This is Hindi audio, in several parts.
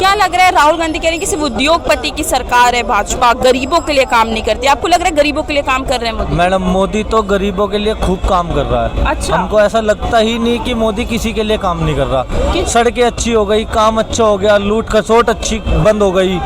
क्या लग रहा है, राहुल गांधी कह रहे हैं कि सिर्फ उद्योगपति की सरकार है भाजपा, गरीबों के लिए काम नहीं करती। आपको लग रहा है गरीबों के लिए काम कर रहे हैं मोदी? मैडम मोदी तो गरीबों के लिए खूब काम कर रहा है। अच्छा। हमको ऐसा लगता ही नहीं कि मोदी किसी के लिए काम नहीं कर रहा। सड़कें अच्छी हो गई, काम अच्छा हो गया, लूट खसोट अच्छी बंद हो गई,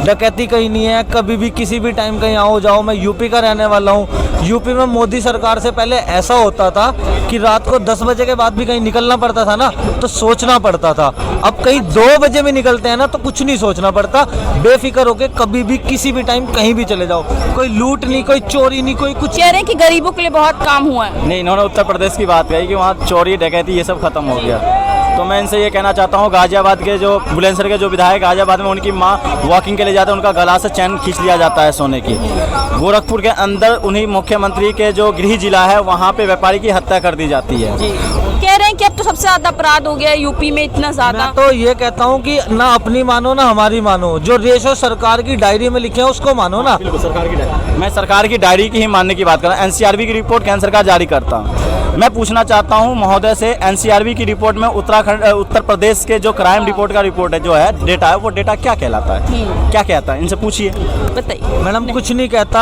डकैती कहीं नहीं है। कभी भी किसी भी टाइम कहीं आओ जाओ। मैं यूपी का रहने वाला हूँ। यूपी में मोदी सरकार से पहले ऐसा होता था कि रात को 10 बजे के बाद भी कहीं निकलना पड़ता था ना तो सोचना पड़ता था। अब कहीं 2 बजे भी निकलते हैं ना तो कुछ नहीं सोचना पड़ता, बेफिक्र होके कभी भी किसी भी टाइम कहीं भी चले जाओ। कोई लूट नहीं, कोई चोरी नहीं, कोई कुछ। कह रहे हैं कि गरीबों के लिए बहुत काम हुआ है। नहीं, इन्होंने उत्तर प्रदेश की बात कही कि वहाँ चोरी डकैती ये सब खत्म हो गया। तो मैं इनसे ये कहना चाहता हूँ, गाजियाबाद के जो बुलंदशहर के जो विधायक गाजियाबाद में उनकी माँ वॉकिंग के लिए जाते हैं, उनका गला से चैन खींच लिया जाता है सोने की। गोरखपुर के अंदर उन्हीं मुख्यमंत्री के जो गृह जिला है वहाँ पे व्यापारी की हत्या कर दी जाती है। कह रहे हैं कि अब तो सबसे ज्यादा अपराध हो गया है यूपी में, इतना ज्यादा। मैं तो ये कहता हूँ कि ना अपनी मानो ना हमारी मानो, जो रेशो सरकार की डायरी में लिखे हैं उसको मानो ना। सरकार की डायरी, मैं सरकार की डायरी की ही मानने की बात कर रहा हूँ। एनसीआरबी की रिपोर्ट केंद्र सरकार जारी करता है। मैं पूछना चाहता हूँ महोदय से, एनसीआरबी की रिपोर्ट में उत्तर प्रदेश के जो क्राइम रिपोर्ट का रिपोर्ट है जो है डेटा है, वो डेटा क्या कहलाता है, क्या कहता है, इनसे पूछिए। बताइए। मैडम कुछ नहीं कहता।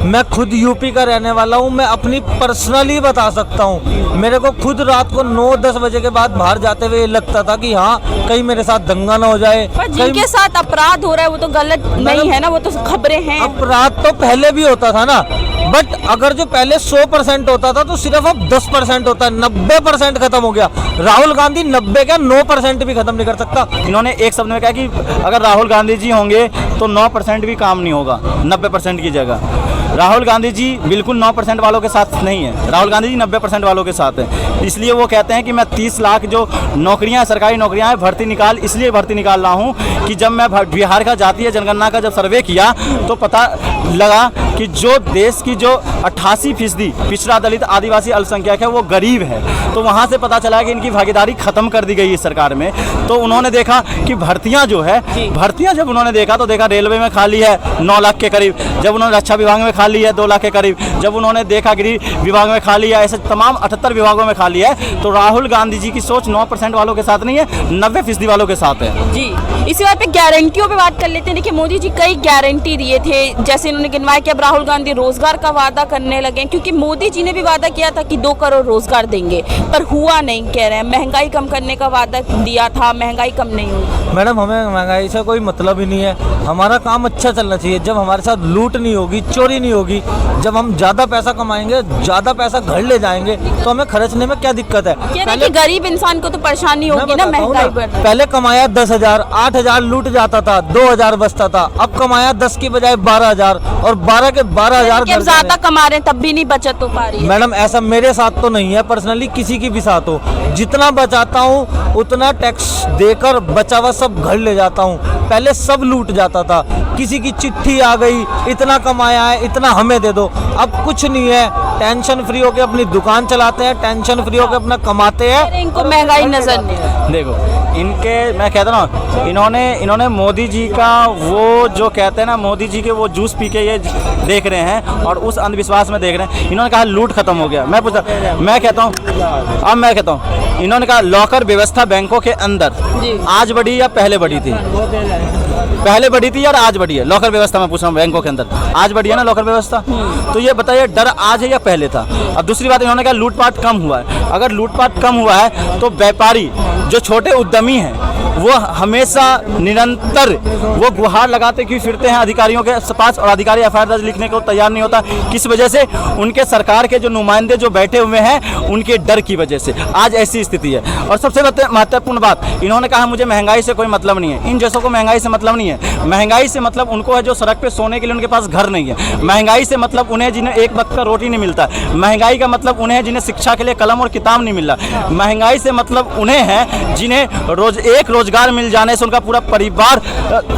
मैं खुद यूपी का रहने वाला हूँ। मैं अपनी पर्सनली बता सकता हूँ। मेरे को खुद रात को 9-10 बजे के बाद बाहर जाते हुए लगता था कि हाँ कहीं मेरे साथ दंगा ना हो जाए। पर जिनके साथ अपराध हो रहा है वो तो गलत नहीं है ना, वो तो खबरें हैं। अपराध तो पहले भी होता था ना, बट अगर जो पहले 100% होता था तो सिर्फ अब 10% होता है। 90% खत्म हो गया। राहुल गांधी 90 क्या 9% भी खत्म नहीं कर सकता। इन्होंने एक शब्द में कहा कि अगर राहुल गांधी जी होंगे तो 9% भी काम नहीं होगा 90% की जगह। राहुल गांधी जी बिल्कुल 9% वालों के साथ नहीं है, राहुल गांधी जी 90% वालों के साथ है। इसलिए वो कहते हैं कि मैं 30 लाख जो नौकरियां, सरकारी नौकरियां हैं, इसलिए भर्ती निकाल रहा हूं कि जब मैं बिहार का जातीय जनगणना का जब सर्वे किया तो पता लगा कि जो देश की जो 88% पिछड़ा दलित आदिवासी अल्पसंख्यक है वो गरीब है। तो वहाँ से पता चला कि इनकी भागीदारी खत्म कर दी गई है सरकार में। तो उन्होंने देखा कि भर्तियाँ जो है, भर्तियाँ जब उन्होंने देखा तो देखा रेलवे में खाली है 9 लाख के करीब, जब उन्होंने रक्षा विभाग में खाली है 2 लाख के करीब, जब उन्होंने देखा गृह विभाग में खाली है, ऐसे तमाम 78 विभागों में खाली है। तो राहुल गांधी जी की सोच 9% वालों के साथ नहीं है, 90% वालों के साथ है। जी, इसी बात पे गारंटियों पे बात कर लेते हैं। देखिए मोदी जी कई गारंटी दिए थे, जैसे इन्होंने गिनवाया कि अब राहुल गांधी रोजगार का वादा करने लगे, क्योंकि मोदी जी ने भी वादा किया था कि 2 करोड़ रोजगार देंगे, पर हुआ नहीं। कह रहे हैं महंगाई कम करने का वादा दिया था, महंगाई कम नहीं हुई। मैडम हमें महंगाई से कोई मतलब ही नहीं है। हमारा काम अच्छा चलना चाहिए। जब हमारे साथ लूट नहीं होगी, चोरी नहीं होगी, जब हम ज़्यादा पैसा कमाएंगे, ज़्यादा पैसा घर ले जाएंगे तो हमें खर्चने में क्या दिक्कत है। पहले गरीब इंसान को तो परेशानी होगी ना महंगाई बढ़। पहले कमाया 10,000, 8,000 लूट जाता था, 2,000 बचता था। अब कमाया 10 की बजाय 12,000 और 12 के 12,000 ज्यादा कमा रहे हैं तब भी नहीं बचत हो पा रही है। मैडम ऐसा मेरे साथ तो नहीं है, पर्सनली किसी की भी साथ हो। जितना बचाता हूँ उतना टैक्स देकर बचा हुआ सब घर ले जाता हूँ। पहले सब लूट जाता था, किसी की चिट्ठी आ गई, इतना कमाया है इतना हमें दे दो। अब कुछ नहीं है, टेंशन फ्री होकर अपनी दुकान चलाते हैं, टेंशन फ्री होकर अपना कमाते हैं। इनको महंगाई नजर नहीं। देखो इनके, मैं कहता ना, इन्होंने मोदी जी का वो जो कहते हैं ना, मोदी जी के वो जूस पी के ये देख रहे हैं और उस अंधविश्वास में देख रहे हैं। इन्होंने कहा लूट खत्म हो गया। मैं कहता हूँ इन्होंने कहा लॉकर व्यवस्था बैंकों के अंदर आज बढ़ी या पहले बढ़ी थी? पहले बढ़ी थी और आज बढ़ी है लॉकर व्यवस्था। मैं पूछ रहा हूँ बैंकों के अंदर आज बढ़ी है ना लॉकर व्यवस्था। तो ये बताइए डर आज है या पहले था? अब दूसरी बात, इन्होंने कहा लूटपाट कम हुआ है। अगर लूटपाट कम हुआ है तो व्यापारी जो छोटे उद्यमी हैं वो हमेशा निरंतर वो गुहार लगाते क्यों फिरते हैं अधिकारियों के पास, और अधिकारी एफआईआर दर्ज लिखने को तैयार नहीं होता? किस वजह से? उनके सरकार के जो नुमाइंदे जो बैठे हुए हैं उनके डर की वजह से आज ऐसी स्थिति है। और सबसे महत्वपूर्ण बात, इन्होंने कहा मुझे महंगाई से कोई मतलब नहीं है। इन जैसों को महंगाई से मतलब नहीं है। महंगाई से मतलब उनको है जो सड़क पे सोने के लिए उनके पास घर नहीं है। महंगाई से मतलब उन्हें जिन्हें एक वक्त का रोटी नहीं मिलता। महंगाई का मतलब उन्हें जिन्हें शिक्षा के लिए कलम और किताब नहीं मिल रहा। महंगाई से मतलब उन्हें है जिन्हें रोजगार मिल जाने से उनका पूरा परिवार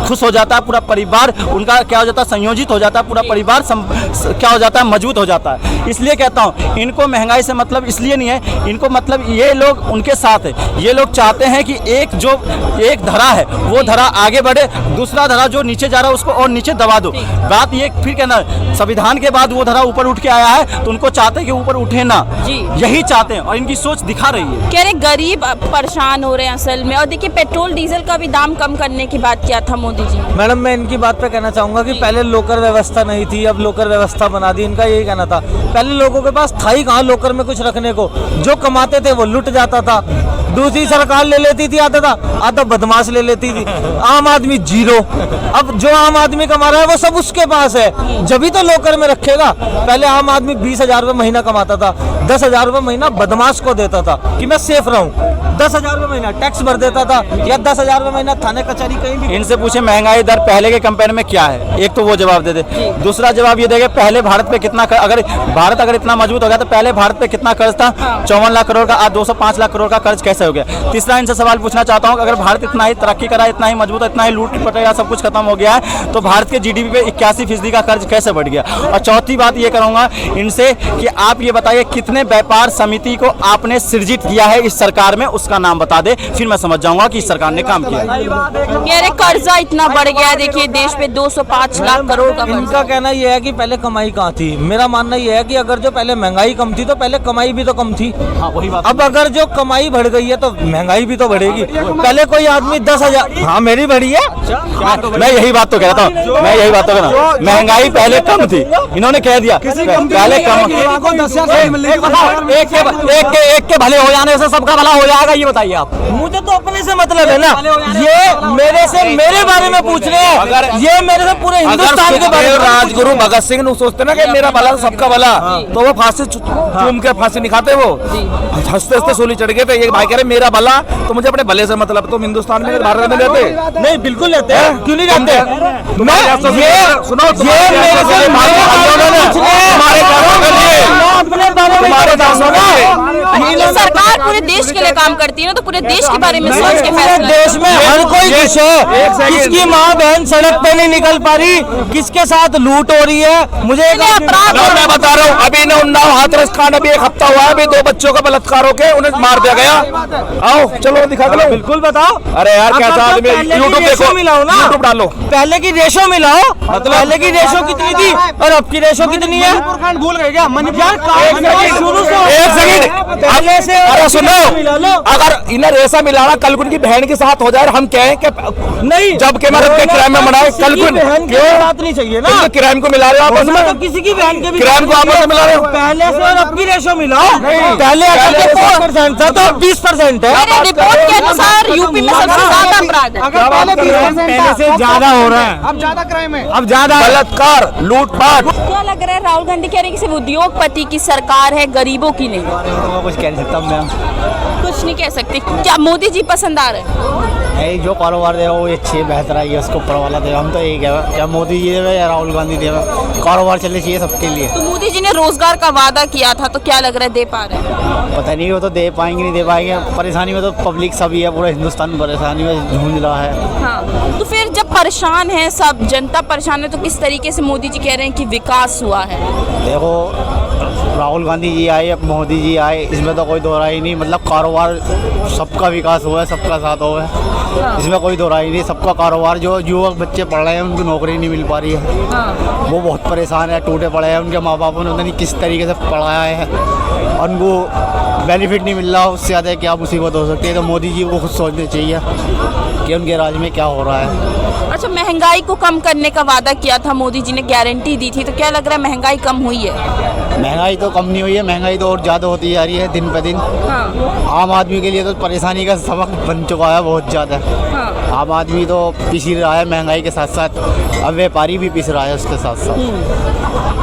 खुश हो जाता है, पूरा परिवार उनका क्या हो जाता है, संयोजित हो जाता है, पूरा परिवार क्या हो जाता है, मजबूत हो जाता है। इसलिए कहता हूँ इनको महंगाई से मतलब इसलिए नहीं है, इनको मतलब ये लोग उनके साथ है। ये लोग चाहते हैं कि एक धरा है वो धरा आगे बढ़े, दूसरा धरा जो नीचे जा रहा है उसको और नीचे दबा दो। बात ये फिर कहना, संविधान के बाद वो धरा ऊपर उठ के आया है तो उनको चाहते हैं कि ऊपर उठे ना, यही चाहते हैं और इनकी सोच दिखा रही है। कह रहे गरीब परेशान हो रहे हैं असल में। और देखिए पेट्रोल पेट्रोल डीजल का भी दाम कम करने की बात किया था मोदी जी ने। मैडम मैं इनकी बात पे कहना चाहूँगा कि पहले लोकर व्यवस्था नहीं थी, अब लोकर व्यवस्था बना दी। इनका यही कहना था, पहले लोगों के पास था ही कहाँ लोकर में कुछ रखने को, जो कमाते थे वो लुट जाता था। दूसरी सरकार ले लेती थी आधा बदमाश ले लेती थी, आम आदमी जीरो। अब जो आम आदमी कमा रहा है वो सब उसके पास है, जब तो लोकर में रखेगा। पहले आम आदमी 20,000 रुपये महीना कमाता था, 10,000 रुपये महीना बदमाश को देता था कि मैं सेफ रहूं। 10,000 रुपये महीना टैक्स भर देता था, या 10,000 रुपये महीना थाने कचहरी कहीं भी। इनसे पूछे महंगाई दर पहले के कंपेयर में क्या है, एक तो वो जवाब दे दे। दूसरा जवाब ये देगा पहले भारत पे कितना अगर भारत इतना मजबूत हो गया तो पहले भारत पे कितना कर्ज था, 54 लाख करोड़ का, आज 205 लाख करोड़ का कर्ज कैसे हो गया। तीसरा इनसे सवाल पूछना चाहता हूँ, अगर भारत इतना ही तरक्की करा, इतना ही मजबूत, इतना ही लूट पटेगा, सब कुछ खत्म हो गया है, तो भारत के जीडीपी पे 81% का कर्ज कैसे बढ़ गया। और चौथी बात ये करूंगा इनसे कि आप ये बताइए कितने व्यापार समिति को आपने सृजित किया है इस सरकार में, उसका नाम बता दे, फिर मैं समझ जाऊंगा कि इस सरकार ने काम किया है। कह रहे कर्जा इतना बढ़ गया है, देखिए देश पे 205 लाख करोड़ का इनका कहना यह है कि पहले कमाई कहाँ थी। मेरा मानना यह है कि अगर जो पहले महंगाई कम थी तो पहले कमाई भी तो कम थी। हाँ, वही बात। अब अगर जो कमाई बढ़ गई है तो महंगाई भी तो बढ़ेगी। पहले कोई आदमी 10,000, हाँ मेरी बढ़ी है, मैं यही बात तो कहता हूँ, मैं यही बात तो कहता हूँ, महंगाई पहले कम थी, इन्होंने कह दिया पहले कम। एक के भले हो जाने से सबका भला हो जाएगा, ये बताइए आप। मुझे तो अपने से मतलब है ना, ये मेरे से मेरे बारे में पूछ रहे हैं, अगर ये मेरे से पूरे हिंदुस्तान के बारे में। राजगुरु भगत सिंह सोचते ना कि मेरा भला सबका भला, तो वो फांसी चूम के फांसी नहीं खाते, वो हंसते हंसते सूली चढ़ गए थे। ये भाई कह रहे मेरा भला, तो मुझे अपने भले से मतलब। तुम हिंदुस्तान में भारत में रहते नहीं, बिल्कुल रहते हैं, क्यों नहीं रहते। सुनो सरकार पूरे देश के लिए काम करती है ना, तो पूरे देश के बारे में सोच के फैसला। देश में हर कोई खुश है, किसकी माँ बहन सड़क पे नहीं निकल पा रही, किसके साथ लूट हो रही है। मुझे अपराध मैं बता रहा हूँ, अभी ने उन्नाव हाथरस कांड अभी एक हफ्ता हुआ है, अभी 2 बच्चों का बलात्कार होके उन्हें मार दिया गया। आओ चलो दिखा दो। बिल्कुल बताओ। अरे यार कैसा आदमी, यूट्यूब देखो, मिलाओ ना, यूट्यूब डालो। पहले की रेशो मिलाओ, मतलब पहले की रेशो कितनी थी और अब की रेशो कितनी है। भूल गए क्या? शुरू से एक सेकंड, पहले से अरे सुनो, मिला लो। अगर इन्हें रेसा मिलाना कल को उनकी बहन के साथ हो जाए, हम कहें कि नहीं, जब के मरद के क्राइम में मनाए, कल को बहन की बात नहीं चाहिए ना, क्राइम को मिला रहे हो आपस में, तो किसी की बहन के भी क्राइम को आपस में मिला रहे हो। पहले से और अब की रेशो मिलाओ। पहले 4% था तो अब 20% है। मेरे रिपोर्ट के अनुसार यूपी में सबसे ज्यादा अपराध है। पहले से ज्यादा हो रहा है, अब ज्यादा क्राइम है, अब ज्यादा बलात्कार, लूटपाट। क्या लग रहा है, राहुल गांधी कह रहे हैं कि सिर्फ उद्योगपति की सरकार है, गरीबों की नहीं। कुछ कह नहीं सकता मैं, कुछ नहीं कह सकते। क्या मोदी जी पसंद आ रहे हैं? जो कारोबार देगा वो अच्छी है, बेहतर है, उसको ऊपर वाला देगा। हम तो यही कह रहे हैं, क्या मोदी जी देवे या राहुल गांधी देवे, कारोबार चलने चाहिए सबके लिए। तो मोदी जी ने रोजगार का वादा किया था, तो क्या लग रहा है दे पा रहे हैं? पता नहीं, वो तो दे पाएंगे नहीं दे पाएंगे। परेशानी में तो पब्लिक सभी है, पूरा हिंदुस्तान परेशानी में झूंझ रहा है। हाँ, तो फिर जब परेशान है सब, जनता परेशान है, तो किस तरीके से मोदी जी कह रहे हैं कि विकास हुआ है? देखो, राहुल गांधी जी आए, मोदी जी आए, इसमें तो कोई दो राय नहीं। मतलब कारोबार सबका विकास हुआ है, सबका साथ हुआ है, इसमें कोई दो राय नहीं। सबका कारोबार, जो युवक बच्चे पढ़ रहे हैं उनको नौकरी नहीं मिल पा रही है, वो बहुत परेशान है, टूटे पड़े हैं। उनके माँ बाप ने उन्हें किस तरीके से पढ़ाया है, उनको बेनिफिट नहीं मिल रहा, उससे ज़्यादा क्या मुसीबत हो सकती है। तो मोदी जी को खुद सोचना चाहिए कि उनके राज्य में क्या हो रहा है। अच्छा, महंगाई को कम करने का वादा किया था मोदी जी ने, गारंटी दी थी, तो क्या लग रहा है महंगाई कम हुई है? महंगाई तो कम नहीं हुई है, महंगाई तो और ज़्यादा होती जा रही है दिन पे दिन। आम आदमी के लिए तो परेशानी का सबक बन चुका है बहुत ज़्यादा। आम आदमी तो पिस ही रहा है महंगाई के साथ साथ, अब व्यापारी भी पिस रहा है उसके साथ साथ।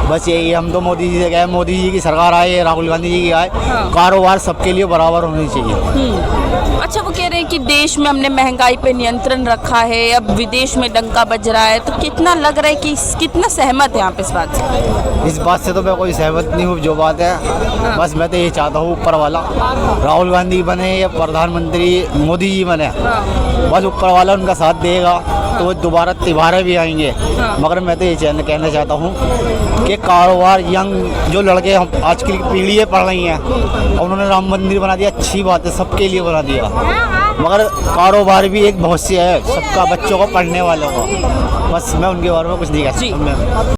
बस यही, हम तो मोदी जी से कहे, मोदी जी की सरकार आए, राहुल गांधी जी की आए, कारोबार सबके लिए बराबर होनी चाहिए। अच्छा, वो कह रहे हैं कि देश में हमने महंगाई पे नियंत्रण रखा है, अब विदेश में डंका बज रहा है, तो कितना लग रहा है कि कितना सहमत है आप इस बात से? इस बात से तो मैं कोई सहमत नहीं हूँ, जो बात है। बस मैं तो ये चाहता हूँ ऊपर वाला राहुल गांधी बने या प्रधानमंत्री मोदी जी बने, बस ऊपर वाला उनका साथ देगा तो वो दोबारा भी आएंगे। मगर मैं तो ये कहना चाहता हूँ कि कारोबार, यंग जो लड़के हम आज की पीढ़ी पढ़ रही हैं, उन्होंने राम मंदिर बना दिया, अच्छी बात है, सबके लिए बना दिया, मगर कारोबार भी एक भविष्य है सबका, बच्चों को, पढ़ने वालों को। बस मैं उनके बारे में कुछ नहीं कह सकता।